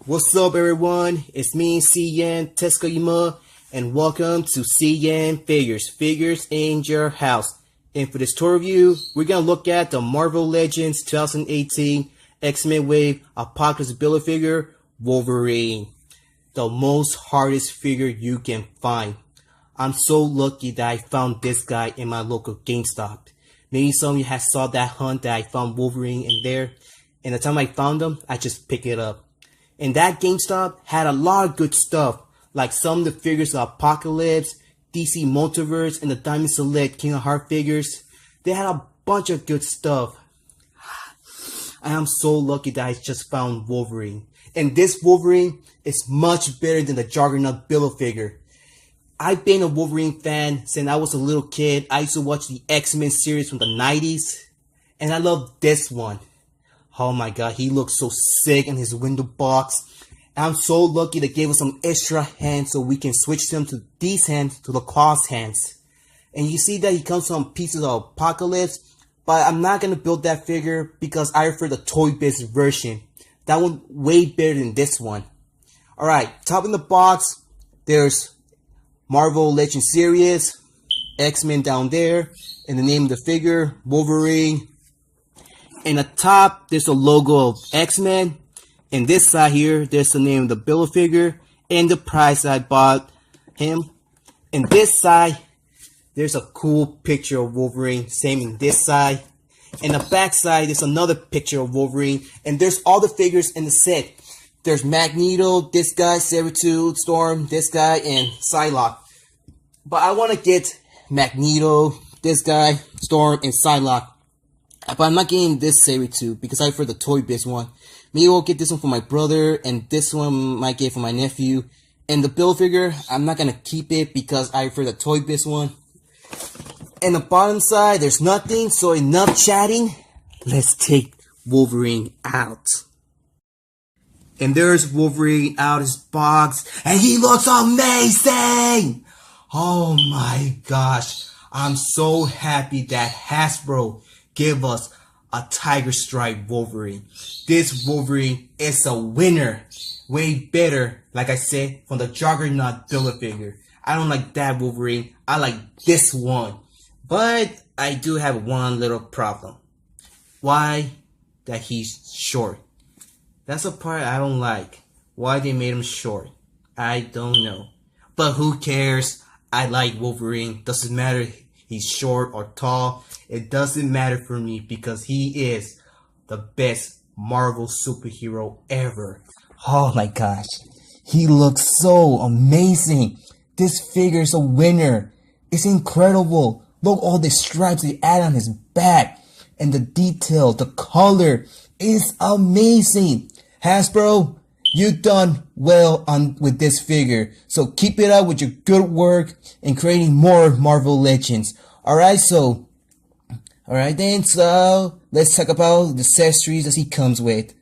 What's up, everyone? It's me, CN.TSUKAIMA, and welcome to Figures in your house. And for this tour review, we're gonna look at the Marvel Legends 2018 X-Men Wave Apocalypse Build-A-Figure Wolverine, the most hardest figure you can find. I'm so lucky that I found this guy in my local Gamestop. Maybe some of you have saw that hunt that I found Wolverine in there, and the time I found him, I just picked it up. And that GameStop had a lot of good stuff, like some of the figures of Apocalypse, DC Multiverse, and the Diamond Select King of Heart figures. They had a bunch of good stuff. I am so lucky that I just found Wolverine. And this Wolverine is much better than the Juggernaut Build-A-Figure. I've been a Wolverine fan since I was a little kid. I used to watch the X-Men series from the 90s. And I love this one. Oh my god, he looks so sick in his window box. I'm so lucky they gave us some extra hands so we can switch them to these hands to the claws hands. And you see that he comes from pieces of Apocalypse, but I'm not going to build that figure because I prefer the toy-based version. That one way better than this one. Alright, top in the box, there's Marvel Legends Series, X-Men down there, and the name of the figure, Wolverine. In the top, there's a logo of X-Men. And this side here, there's the name of the Build-A-Figure and the price I bought him. And this side, there's a cool picture of Wolverine. Same in this side. And the back side, there's another picture of Wolverine. And there's all the figures in the set. There's Magneto, this guy, Sabretooth, Storm, this guy, and Psylocke. But I want to get Magneto, this guy, Storm, and Psylocke. But I'm not getting this Sabretooth because I prefer the toy-based one. Maybe I'll get this one for my brother, and this one might get for my nephew. And the Build-A-Figure, I'm not going to keep it because I prefer the toy-based one. And the bottom side, there's nothing, so enough chatting. Let's take Wolverine out. And there's Wolverine out his box, and he looks amazing! Oh my gosh, I'm so happy that Hasbro give us a Tiger Stripe Wolverine. This Wolverine is a winner. Way better, like I said, from the Juggernaut Build-A-Figure. I don't like that Wolverine. I like this one. But I do have one little problem. Why? That he's short. That's a part I don't like. Why they made him short. I don't know. But who cares? I like Wolverine. Doesn't matter he's short or tall. It doesn't matter for me because he is the best Marvel superhero ever. Oh my gosh. He looks so amazing. This figure is a winner. It's incredible. Look all the stripes they add on his back. And the detail, the color is amazing. Hasbro, you've done well with this figure. So keep it up with your good work and creating more Marvel Legends. Alright then, so let's talk about the accessories that he comes with.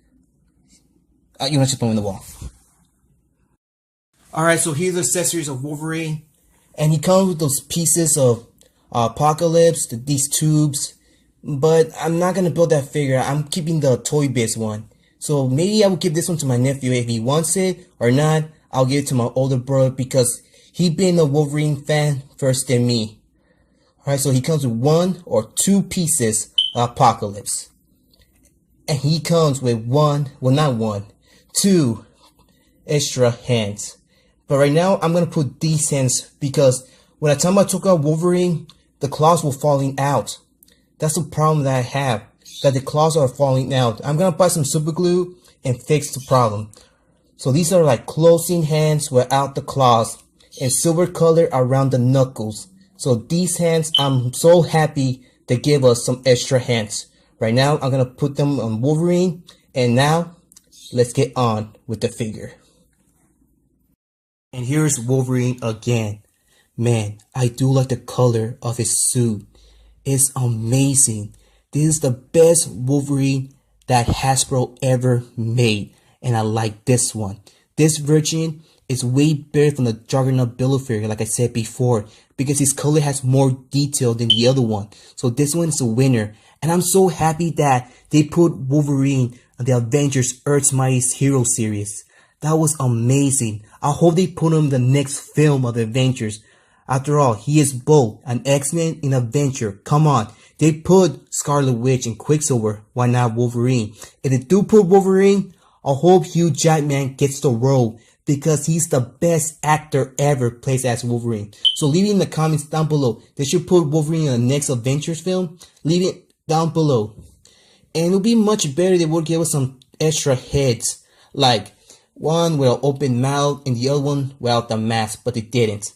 You want to just put him in the wall. Alright, so here's the accessories of Wolverine. And he comes with those pieces of Apocalypse, these tubes. But I'm not going to build that figure. I'm keeping the toy-based one. So maybe I will give this one to my nephew if he wants it or not. I'll give it to my older brother because he been a Wolverine fan first than me. Alright, so he comes with one or two pieces of Apocalypse. And he comes with two extra hands. But right now, I'm going to put these hands because when the time I took out Wolverine, the claws were falling out. That's the problem that I have, that the claws are falling out. I'm going to buy some super glue and fix the problem. So these are like closing hands without the claws and silver color around the knuckles. So these hands, I'm so happy they gave us some extra hands. Right now, I'm going to put them on Wolverine. And now, let's get on with the figure. And here's Wolverine again. Man, I do like the color of his suit. It's amazing. This is the best Wolverine that Hasbro ever made. And I like this one. This version is way better from the Juggernaut Build-A-Figure, like I said before, because his color has more detail than the other one. So this one is a winner. And I'm so happy that they put Wolverine on the Avengers Earth's Mightiest Hero series. That was amazing. I hope they put him in the next film of the Avengers. After all, he is both an X-Men and Avenger. Come on. They put Scarlet Witch and Quicksilver. Why not Wolverine? If they do put Wolverine, I hope Hugh Jackman gets the role, because he's the best actor ever plays as Wolverine. So leave it in the comments down below. They should put Wolverine in the next Avengers film. Leave it down below. And it'll be much better if they would give us some extra heads. Like one with an open mouth and the other one without the mask, but they didn't.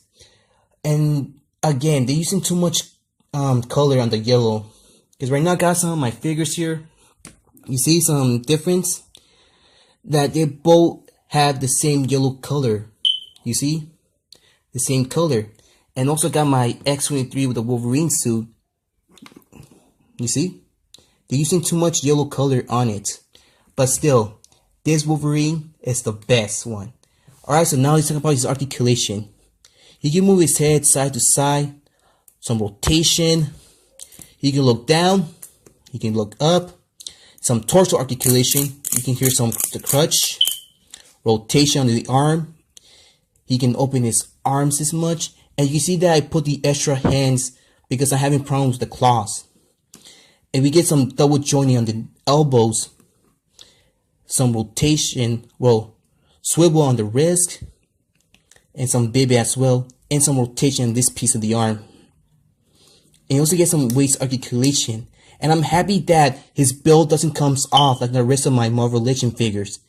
And again, they're using too much color on the yellow. Because right now I got some of my figures here. You see some difference? That they both have the same yellow color. You see? The same color. And also got my X-23 with the Wolverine suit. You see? They're using too much yellow color on it. But still, this Wolverine is the best one. Alright, so now let's talk about his articulation. He can move his head side to side. Some rotation. He can look down. He can look up. Some torso articulation. You can hear some the crutch. Rotation on the arm. He can open his arms this much. And you see that I put the extra hands because I'm having problems with the claws. And we get some double jointing on the elbows. Some rotation, well, swivel on the wrist. And some baby as well. And some rotation on this piece of the arm. And you also get some waist articulation. And I'm happy that his build doesn't come off like the rest of my Marvel Legends figures.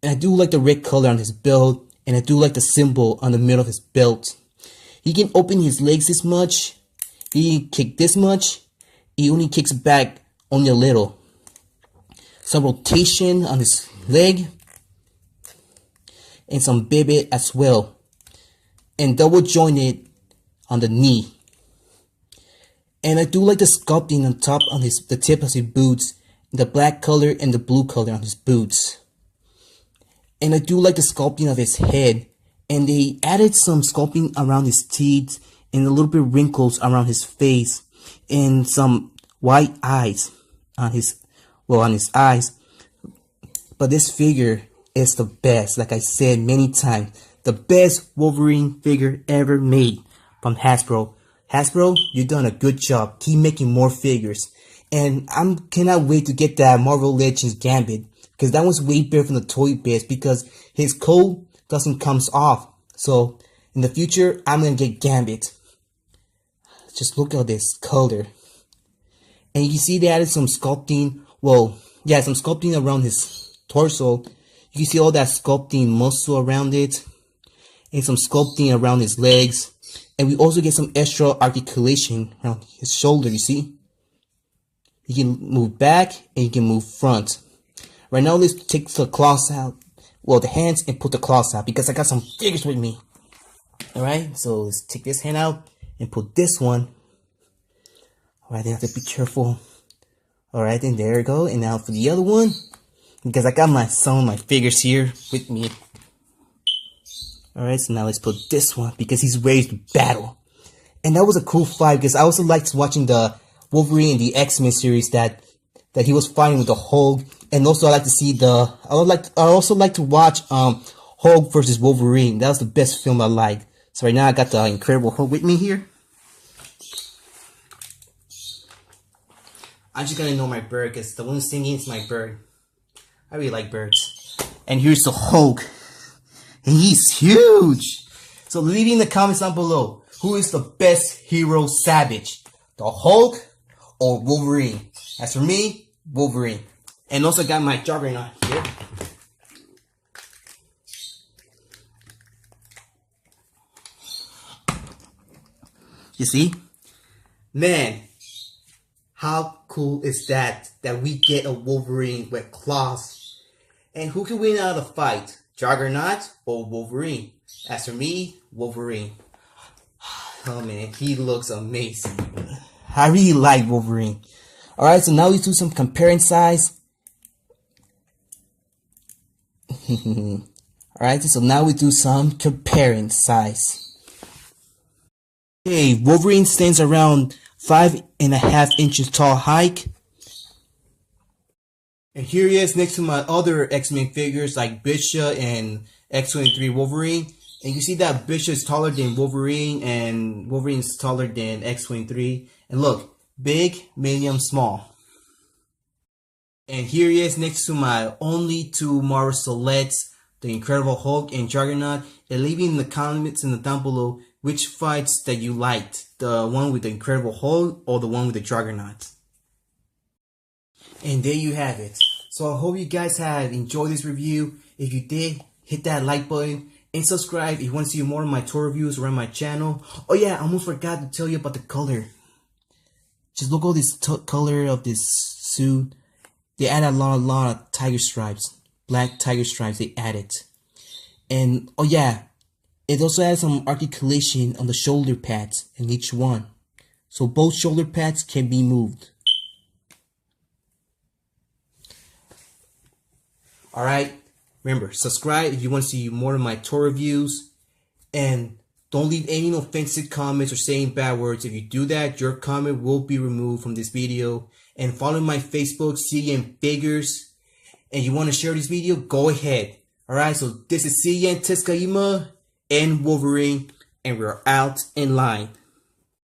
And I do like the red color on his build. And I do like the symbol on the middle of his belt. He can open his legs this much. He can kick this much. He only kicks back only a little. Some rotation on his leg. And some baby as well. And double jointed on the knee. And I do like the sculpting on top on the tip of his boots. The black color and the blue color on his boots. And I do like the sculpting of his head. And they added some sculpting around his teeth. And a little bit of wrinkles around his face. And some white eyes on his eyes. But this figure is the best. Like I said many times. The best Wolverine figure ever made from Hasbro. Hasbro, you've done a good job. Keep making more figures. And I cannot wait to get that Marvel Legends Gambit. Because that one's way better from the Toy Biz. Because his coat doesn't come off. So, in the future, I'm going to get Gambit. Just look at this color. And you see they added some sculpting. Well, yeah, some sculpting around his torso. You can see all that sculpting muscle around it. And some sculpting around his legs. And we also get some extra articulation around his shoulder, you see? He can move back and he can move front. Right now, let's take the claws out. Well, the hands, and put the claws out because I got some figures with me. Alright, so let's take this hand out and put this one. Alright, then I have to be careful. Alright, then there we go. And now for the other one, because I got some of my figures here with me. Alright, so now let's put this one because he's ready to battle. And that was a cool fight because I also liked watching the Wolverine in the X-Men series that he was fighting with the Hulk. And also I like to see I also like to watch Hulk versus Wolverine. That was the best film I liked. So right now I got the Incredible Hulk with me here. I'm just gonna ignore my bird because the one singing is my bird. I really like birds. And here's the Hulk. And he's huge. So leave it in the comments down below. Who is the best hero savage? The Hulk or Wolverine? As for me, Wolverine. And also got my Juggernaut here. You see? Man, how cool is that we get a Wolverine with claws? And who can win out of the fight? Juggernaut or Wolverine? As for me, Wolverine. Oh man, he looks amazing. I really like Wolverine. Alright, so now we do some comparing size. Alright, so now we do some comparing size. Okay, Wolverine stands around 5.5 inches tall height. And here he is next to my other X-Men figures like Bishop and X23 Wolverine. And you see that Bishop is taller than Wolverine and Wolverine is taller than X23. And look, big, medium, small. And here he is next to my only two Marvel Selects, the Incredible Hulk and Juggernaut. And leave in the comments down below which fights that you liked. The one with the Incredible Hulk or the one with the Juggernaut. And there you have it. So I hope you guys have enjoyed this review. If you did, hit that like button and subscribe if you want to see more of my toy reviews around my channel. Oh yeah, I almost forgot to tell you about the color. Just look at this color of this suit. They added a lot of tiger stripes, black tiger stripes. They added, and oh yeah, it also has some articulation on the shoulder pads in each one, so both shoulder pads can be moved. Alright, remember, subscribe if you want to see more of my toy reviews, and don't leave any offensive comments or saying bad words. If you do that, your comment will be removed from this video. And follow my Facebook, CN.Figures. And you want to share this video, go ahead. Alright, so this is CN.TSUKAIMA and Wolverine, and we're out in line.